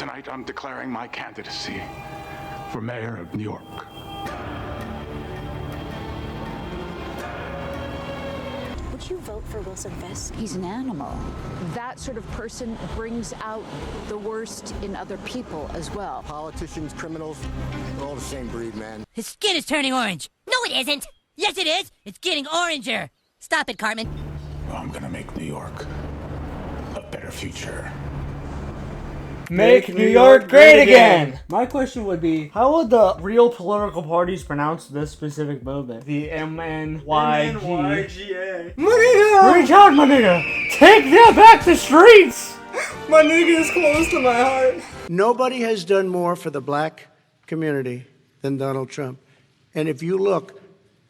Tonight, I'm declaring my candidacy for mayor of New York. Would you vote for Wilson Fisk? He's an animal. That sort of person brings out the worst in other people as well. Politicians, criminals, they're all the same breed, man. His skin is turning orange. No, it isn't. Yes, it is. It's getting oranger. Stop it, Cartman. Well, I'm gonna make New York a better future. Make New York great again! My question would be, how would the real political parties pronounce this specific movement? The MNYG. MNYGA. My nigga! Reach out, my nigga! Take that back to streets! My nigga is close to my heart. Nobody has done more for the black community than Donald Trump. And if you look,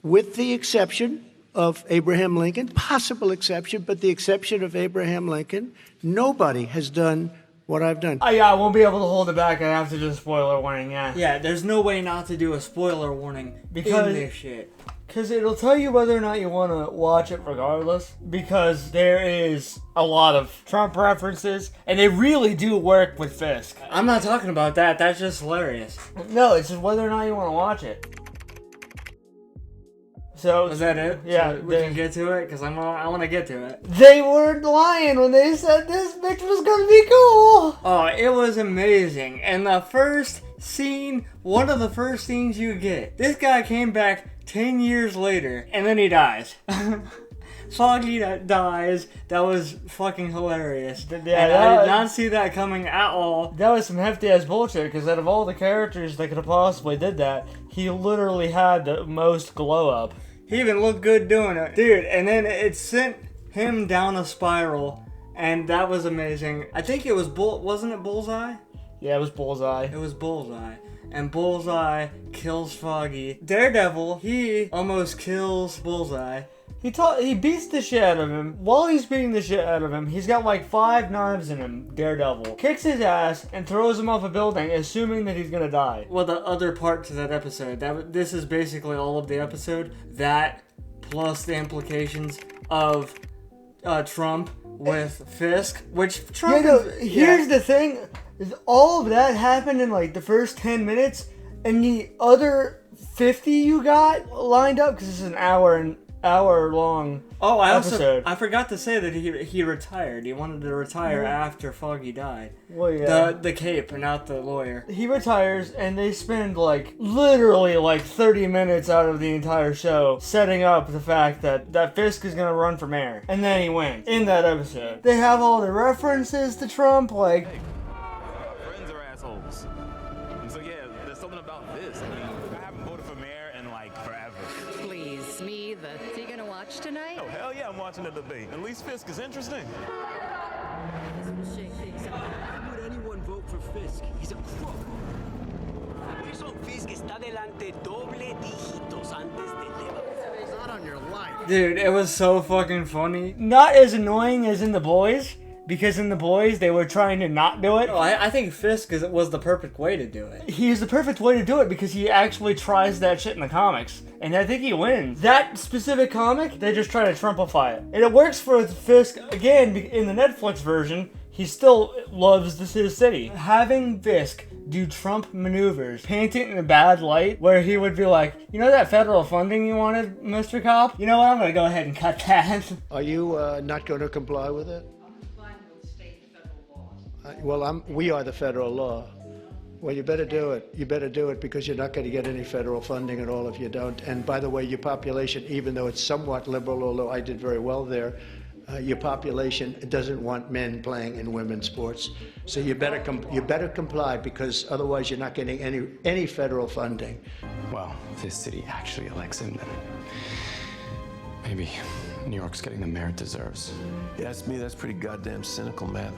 with the exception of Abraham Lincoln, possible exception, but the exception of Abraham Lincoln, nobody has done what I've done. Yeah, I won't be able to hold it back. I have to do a spoiler warning, yeah. Yeah, there's no way not to do a spoiler warning Because- in this shit. Because it'll tell you whether or not you want to watch it regardless. Because there is a lot of Trump references, and they really do work with Fisk. I'm not talking about that. That's just hilarious. No, it's just whether or not you want to watch it. So Was that it? Yeah, So we can get to it because I want to get to it. They weren't lying when they said this bitch was gonna be cool. Oh, it was amazing. And the first scene, one of the first scenes you get, this guy came back 10 years later, and then he dies. Foggy dies. That was fucking hilarious. Yeah, and I did not see that coming at all. That was some hefty ass bullshit. Because out of all the characters that could have possibly did that, he literally had the most glow up. He even looked good doing it. Dude, and then it sent him down a spiral, and that was amazing. I think it was wasn't it Bullseye? Yeah, it was Bullseye. It was Bullseye. And Bullseye kills Foggy. Daredevil, he almost kills Bullseye. He beats the shit out of him. While he's beating the shit out of him, he's got like 5 knives in him, Daredevil. Kicks his ass and throws him off a building, assuming that he's gonna die. Well, the other part to that episode, this is basically all of the episode. That plus the implications of Trump with Fisk, which Trump... Here's the thing, is all of that happened in like the first 10 minutes, and the other 50 you got lined up, because this is an hour long episode. I forgot to say that he retired. He wanted to retire after Foggy died. Well, yeah. The cape, not the lawyer. He retires, and they spend like literally like 30 minutes out of the entire show setting up the fact that Fisk is gonna run for mayor, and then he wins in that episode. They have all the references to Trump, like. Friends are assholes. And so yeah, there's something about this. I mean, I haven't voted for mayor in like forever. Please, me, so you gonna watch tonight? Oh hell yeah, I'm watching the debate. At least Fisk is interesting. Why would anyone vote for Fisk? He's a crook. Por eso Fisk está delante doble dígitos antes de Leva. Not on your life. Dude, it was so fucking funny. Not as annoying as in The Boys, because in The Boys they were trying to not do it. Oh, I think Fisk was the perfect way to do it. He's the perfect way to do it because he actually tries that shit in the comics. And I think he wins. That specific comic, they just try to Trumpify it. And it works for Fisk, again, in the Netflix version, he still loves his city. Having Fisk do Trump maneuvers, paint it in a bad light, where he would be like, you know that federal funding you wanted, Mr. Cop? You know what, I'm gonna go ahead and cut that. Are you not going to comply with it? Well, we are the federal law. Well, you better do it. You better do it because you're not going to get any federal funding at all if you don't. And by the way, your population, even though it's somewhat liberal, although I did very well there, your population doesn't want men playing in women's sports. So you better comply because otherwise you're not getting any federal funding. Well, if this city actually elects him, then maybe New York's getting the mayor it deserves. Yeah, that's me. That's pretty goddamn cynical, man.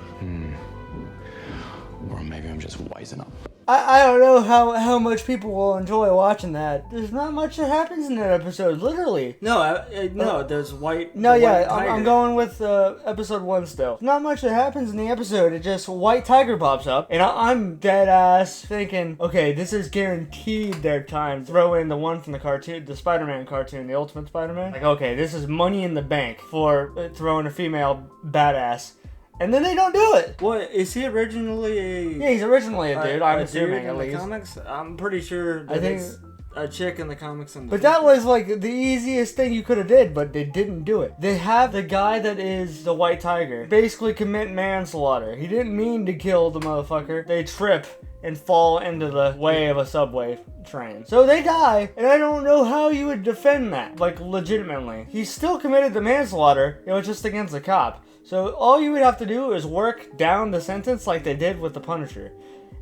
Or maybe I'm just wising up. I don't know how much people will enjoy watching that. There's not much that happens in that episode, literally. No, there's white. No, yeah, white I'm going with episode 1 still. Not much that happens in the episode. It just white tiger pops up, and I'm dead ass thinking, okay, this is guaranteed their time. Throw in the one from the cartoon, the Spider-Man cartoon, the Ultimate Spider-Man. Like, okay, this is money in the bank for throwing a female badass. And then they don't do it. What, is he originally a... Yeah, he's originally a dude, I'm assuming, dude at in least. the comics? I'm pretty sure that it's a chick in the comics. But that was like the easiest thing you could have did, but they didn't do it. They have the guy that is the White Tiger basically commit manslaughter. He didn't mean to kill the motherfucker. They trip and fall into the way of a subway train. So they die, and I don't know how you would defend that, like legitimately. He still committed the manslaughter, it was just against the cop. So all you would have to do is work down the sentence like they did with the Punisher.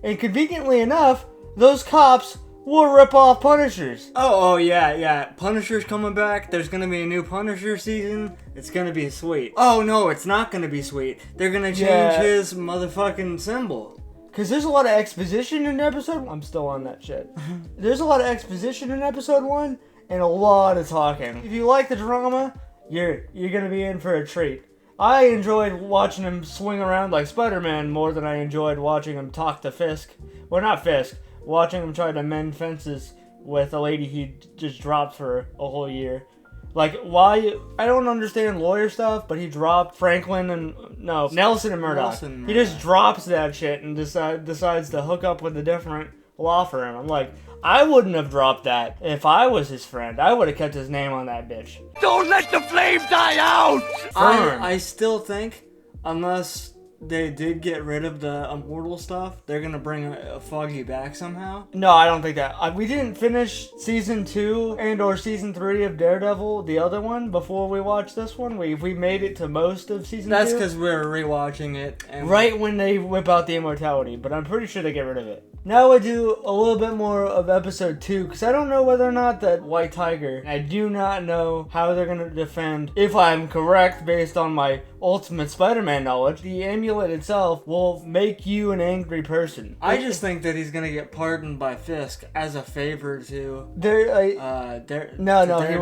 And conveniently enough, those cops will rip off Punishers. Oh yeah. Punisher's coming back. There's gonna be a new Punisher season. It's gonna be sweet. Oh no, it's not gonna be sweet. They're gonna change his motherfucking symbol. Cause there's a lot of exposition in episode. I'm still on that shit. There's a lot of exposition in episode 1 and a lot of talking. If you like the drama, you're gonna be in for a treat. I enjoyed watching him swing around like Spider-Man more than I enjoyed watching him talk to Fisk. Well, not Fisk. Watching him try to mend fences with a lady he just dropped for a whole year. Like, why? I don't understand lawyer stuff, but he dropped Nelson and Murdoch. He just drops that shit and decides to hook up with a different law firm. I'm like, I wouldn't have dropped that if I was his friend. I would have kept his name on that bitch. Don't let the flame die out! I still think, unless they did get rid of the immortal stuff, they're gonna bring a Foggy back somehow. No, I don't think that. We didn't finish season 2 and or season 3 of Daredevil, the other one, before we watched this one. We made it to most of season 2. That's because we were rewatching it. And right when they whip out the immortality, but I'm pretty sure they get rid of it. Now I do a little bit more of episode 2, because I don't know whether or not that White Tiger, I do not know how they're going to defend, if I'm correct based on my Ultimate Spider-Man knowledge, the amulet itself will make you an angry person. I just think that he's going to get pardoned by Fisk as a favor to...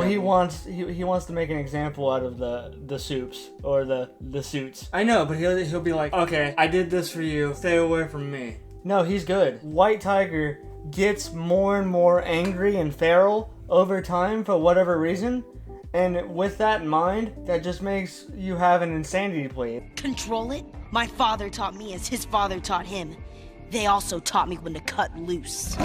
He wants to make an example out of the soups, or the suits. I know, but he'll be like, okay, I did this for you, stay away from me. No, he's good. White Tiger gets more and more angry and feral over time for whatever reason. And with that in mind, that just makes you have an insanity plea. Control it? My father taught me as his father taught him. They also taught me when to cut loose.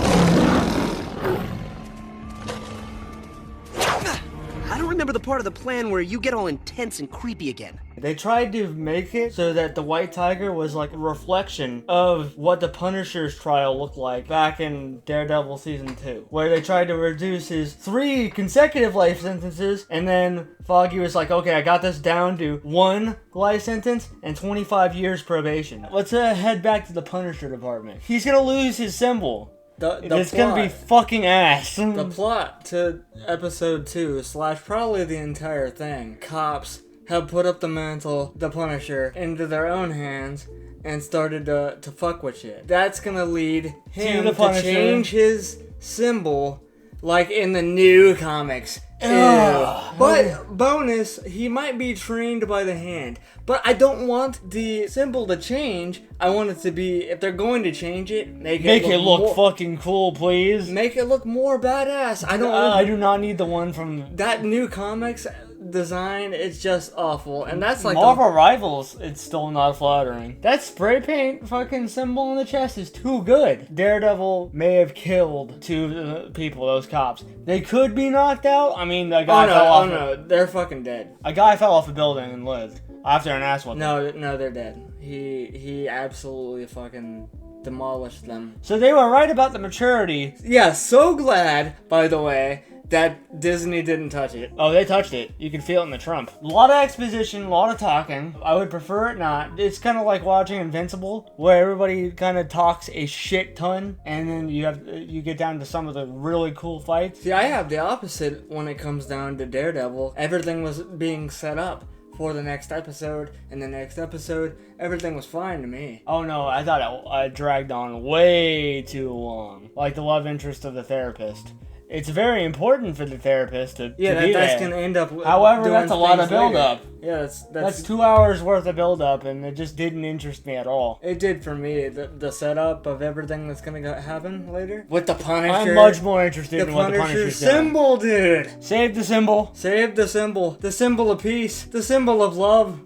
I don't remember the part of the plan where you get all intense and creepy again. They tried to make it so that the White Tiger was like a reflection of what the Punisher's trial looked like back in Daredevil season 2, where they tried to reduce his 3 consecutive life sentences, and then Foggy was like, okay, I got this down to 1 life sentence and 25 years probation. Let's head back to the Punisher department. He's gonna lose his symbol. It's gonna be fucking ass. The plot to episode 2 / probably the entire thing. Cops have put up the mantle, the Punisher, into their own hands and started to fuck with shit. That's gonna lead him to change his symbol like in the new comics. But bonus, he might be trained by the hand. But I don't want the symbol to change. I want it to be, if they're going to change it, make it look fucking cool, please. Make it look more badass. I do not need the one from that new comics design. It's just awful, and that's like Marvel Rivals. It's still not flattering. That spray paint fucking symbol on the chest is too good. Daredevil may have killed 2 people, those cops. They could be knocked out. I mean, the guy fell off. No, they're fucking dead. A guy fell off a building and lived after an ass whooping. No, they're dead. He absolutely fucking demolished them. So they were right about the maturity. Yeah, so glad, by the way, that Disney didn't touch it. Oh, they touched it. You can feel it in the Trump. A lot of exposition, a lot of talking. I would prefer it not. It's kind of like watching Invincible, where everybody kind of talks a shit ton, and then you get down to some of the really cool fights. See, I have the opposite when it comes down to Daredevil. Everything was being set up for the next episode, and the next episode, everything was fine to me. Oh no, I thought it dragged on way too long. Like the love interest of the therapist. It's very important for the therapist to be that's there. gonna end up. However, that's a lot of build-up. Yeah, that's 2 hours worth of build-up, and it just didn't interest me at all. It did for me. The setup of everything that's gonna happen later with the Punisher. I'm much more interested in what the Punisher's symbol, dude. Save the symbol. Save the symbol. The symbol of peace. The symbol of love.